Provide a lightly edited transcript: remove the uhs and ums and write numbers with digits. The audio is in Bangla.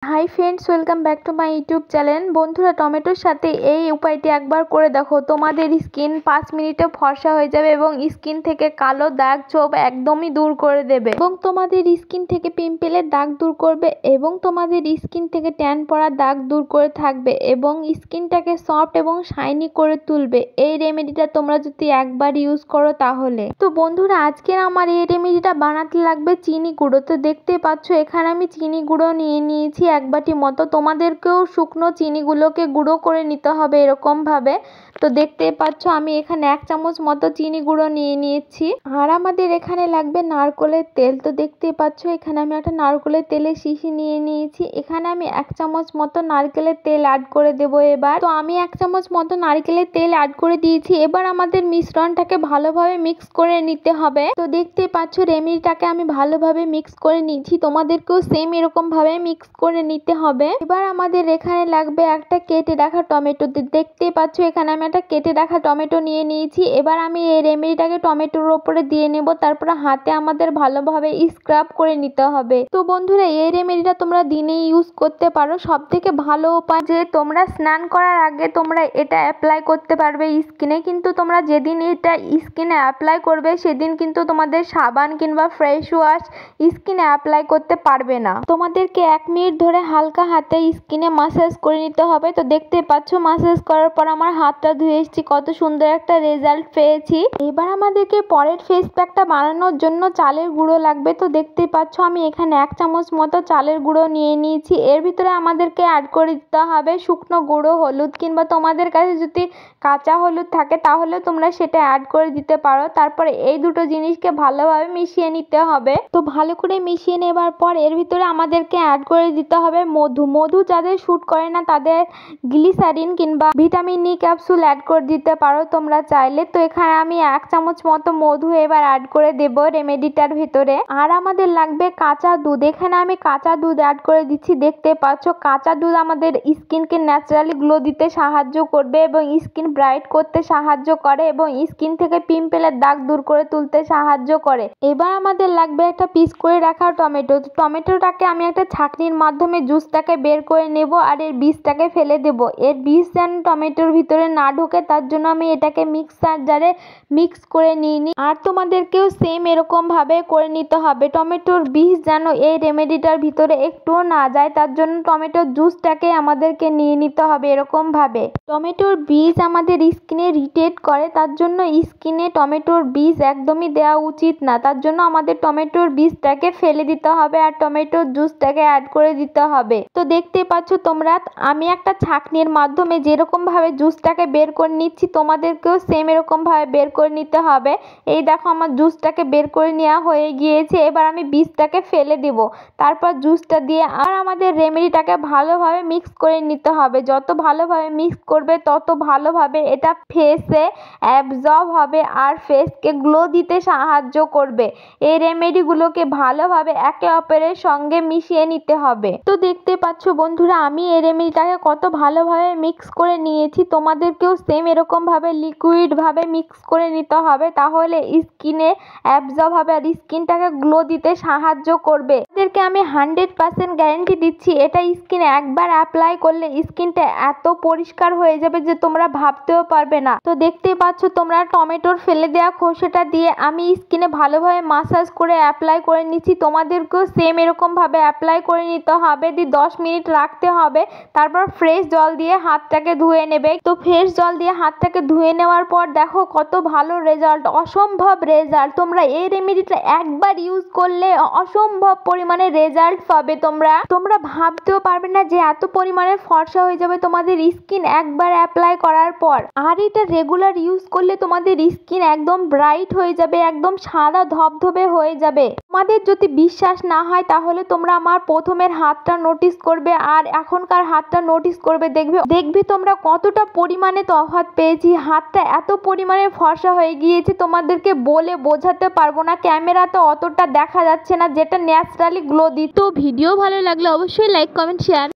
Hi friends, welcome back to my YouTube channel. বন্ধুরা, টমেটোর সাথে এই উপায়টি একবার করে দেখো, তোমাদের স্কিন 5 মিনিটে ফর্সা হয়ে যাবে এবং স্কিন থেকে কালো দাগ ছোপ একদমই দূর করে দেবে এবং তোমাদের স্কিন থেকে পিম্পলের দাগ দূর করবে এবং তোমাদের স্কিন থেকে ট্যান পড়ার দাগ দূর করে থাকবে এবং স্কিনটাকে সফট এবং শাইনি করে তুলবে। এই রেমেডিটা তোমরা যদি একবার ইউজ করো তাহলে। তো বন্ধুরা, আজকের আমার এই রেমেডিটা বানাতে লাগবে চিনি গুঁড়ো। তো দেখতে পাচ্ছ এখানে আমি চিনি গুঁড়ো নিয়ে নিয়েছি এক বাটি মতো। তোমাদেরকেও শুকনো চিনিগুলোকে গুঁড়ো করে নিতে হবে এরকম ভাবে। তো দেখতে পাচ্ছ আমি এখানে 1 চামচ মতো চিনি গুঁড়ো নিয়ে নিয়েছি। আর আমাদের এখানে লাগবে নারকেলের তেল। তো দেখতে পাচ্ছ এখানে আমি একটা নারকেলের তেলের শিশি নিয়ে নিয়েছি। এখানে আমি 1 চামচ মতো নারকেলের তেল অ্যাড করে দেবো এবার। তো আমি 1 চামচ মতো নারকেলের তেল অ্যাড করে দিয়েছি। এবার আমাদের মিশ্রণটাকে ভালোভাবে মিক্স করে নিতে হবে। তো দেখতে পাচ্ছ রেমেডিটাকে আমি ভালোভাবে মিক্স করে নিয়েছি, তোমাদেরকেও সেম এরকম ভাবে মিক্স করে নিতে হবে। এবার আমাদের এখানে লাগবে একটা কেটে রাখা টমেটো। দেখতে পাচ্ছ এখানে আমি একটা কেটে রাখা টমেটো নিয়ে নিয়েছি। এবার আমি এই রেমেডিটাকে টমেটোর উপরে দিয়ে নেব, তারপরে হাতে আমাদের ভালোভাবে স্ক্রাব করে নিতে হবে। তো বন্ধুরা, এই রেমেডিটা তোমরা দিনে ইউজ করতে পারো। সব থেকে ভালো উপায় যে তোমরা স্নান করার আগে তোমরা এটা অ্যাপ্লাই করতে পারবে স্কিনে, কিন্তু তোমরা যেদিন এটা স্কিনে অ্যাপ্লাই করবে সেদিন কিন্তু তোমাদের সাবান কিংবা ফ্রেশ ওয়াশ স্কিনে অ্যাপ্লাই করতে পারবে না। তোমাদেরকে 1 মিনিট ধরে হালকা হাতে স্কিনে মাসাজ করে নিতে হবে। তো দেখতে পাচ্ছ মাসাজ করার পর আমার হাতটা ধুয়ে এসেছি, কত সুন্দর একটা রেজাল্ট পেয়েছি। এবার আমাদেরকে পরের ফেস প্যাকটা বানানোর জন্য চালের গুঁড়ো লাগবে। তো দেখতে পাচ্ছ আমি এখানে 1 চামচ মতো চালের গুঁড়ো নিয়ে নিয়েছি। এর ভিতরে আমাদেরকে অ্যাড করে দিতে হবে শুকনো গুঁড়ো হলুদ, কিংবা তোমাদের কাছে যদি কাঁচা হলুদ থাকে তাহলে তোমরা সেটা অ্যাড করে দিতে পারো। তারপরে এই দুটো জিনিসকে ভালোভাবে মিশিয়ে নিতে হবে। তো ভালো করে মিশিয়ে নেবার পর এর ভিতরে আমাদেরকে অ্যাড করে দিতে হবে মধু। মধু যাদের শ্যুট করে না তাদের গ্লিসারিন কিংবা ভিটামিন ই ক্যাপসুল অ্যাড করে দিতে পারো তোমরা চাইলে। তো এখানে আমি 1 চামচ মতো মধু এবার অ্যাড করে দেব রেমেডিটার ভিতরে। আর আমাদের লাগবে কাঁচা দুধ। এখানে আমি কাঁচা দুধ অ্যাড করে দিচ্ছি। দেখতে পাচ্ছ কাঁচা দুধ আমাদের স্কিনকে ন্যাচারালি গ্লো দিতে সাহায্য করবে এবং স্কিন ব্রাইট করতে সাহায্য করে এবং স্কিন থেকে পিম্পলের দাগ দূর করে তুলতে সাহায্য করে। এবার আমাদের লাগবে একটা পিস করে রাখা টমেটো। টমেটোটাকে আমি একটা ছাঁকনির মাধ্যমে জুসটাকে বের করে নেব আর এর বীজটাকে ফেলে দেব। এর বীজ যেন টমেটোর ভিতরে না ঢোকে তার জন্য আমি এটাকে মিক্সার জারে মিক্স করে নিই। আর তোমাদেরকেও সেম এরকম ভাবে করে নিতে হবে। টমেটোর বীজ যেন এই রেমেডিটার ভিতরে একটুও না যায় তার জন্য টমেটোর জুসটাকে আমাদেরকে নিয়ে নিতে হবে এরকম ভাবে। টমেটোর বীজ আমাদের স্কিনে ইরিটেট করে, তার জন্য স্কিনে টমেটোর বীজ একদমই দেওয়া উচিত না। তার জন্য আমাদের টমেটোর বীজটাকে ফেলে দিতে হবে আর টমেটোর জুসটাকে অ্যাড করে দিতে হবে। তো দেখতে পাচ্ছ তোমরা আমি একটা ছাঁকনির মাধ্যমে যেরকম ভাবে জুসটাকে বের করে নিচ্ছি তোমাদেরকেও সেম এরকম ভাবে বের করে নিতে হবে। এই দেখো আমার জুসটাকে বের করে নেওয়া হয়ে গিয়েছে। এবার আমি বীজটাকে ফেলে দেব, তারপর জুসটা দিয়ে আর আমাদের রেমেডিটাকে ভালোভাবে মিক্স করে নিতে হবে। যত ভালোভাবে মিক্স করবে তত ভালোভাবে এটা ফেসে অ্যাবজর্ব হবে আর ফেসকে গ্লো দিতে সাহায্য করবে। এই রেমেডিগুলোকে ভালোভাবে একে অপরের সঙ্গে মিশিয়ে নিতে হবে। তো দেখতে পাচ্ছ বন্ধুরা, আমি এই রেমেডিটাকে কত ভালোভাবে মিক্স করে নিয়েছি। তোমাদেরকেও সেম এরকম ভাবে লিকুইড ভাবে মিক্স করে নিতে হবে, তাহলে স্কিনে অ্যাবজর্ব হবে আর স্কিনটাকে গ্লো দিতে সাহায্য করবে। এদেরকে আমি 100% গ্যারেন্টি দিচ্ছি, এটা স্কিনে একবার অ্যাপ্লাই করলে স্কিনটা এত পরিষ্কার হয়ে যাবে যে তোমরা ভাবতেও পারবে না। তো দেখতে পাচ্ছ তোমরা টমেটোর ফেলে দেওয়া খোসাটা দিয়ে আমি স্কিনে ভালোভাবে মাসাজ করে অ্যাপ্লাই করে নিচ্ছি। তোমাদেরকেও সেম এরকম ভাবে অ্যাপ্লাই করে নিতে হবে। 10 মিনিট রাখতে হবে, তারপর ফ্রেশ জল দিয়ে হাতটাকে ধুয়ে নেবে। তো ফ্রেশ জল দিয়ে হাতটাকে ধুয়ে নেওয়ার পর দেখো কত ভালো রেজাল্ট, অসম্ভব রেজাল্ট। তোমরা এই রেমেডিটা একবার ইউজ করলে অসম্ভব পরিমাণে রেজাল্ট পাবে। তোমরা ভাবতেও পারবে না যে এত পরিমাণে ফর্সা হয়ে যাবে তোমাদের স্কিন একবার অ্যাপ্লাই করার পর। আর এটা রেগুলার ইউজ করলে তোমাদের স্কিন একদম ব্রাইট হয়ে যাবে, একদম সাদা ধবধবে হয়ে যাবে। তোমাদের যদি বিশ্বাস না হয় তাহলে তোমরা আমার প্রথমের হাতটা নোটিস করবে আর এখনকার হাতটা নোটিস করবে, দেখবে তোমরা কতটা পরিমাণে তফাৎ পেয়েছি। হাতটা এত পরিমাণে ফর্সা হয়ে গিয়েছে তোমাদেরকে বলে বোঝাতে পারবো না। ক্যামেরাতে অতটা দেখা যাচ্ছে না যেটা ন্যাচারালি গ্লো দিত। ভিডিও ভালো লাগলে অবশ্যই লাইক, কমেন্ট, শেয়ার।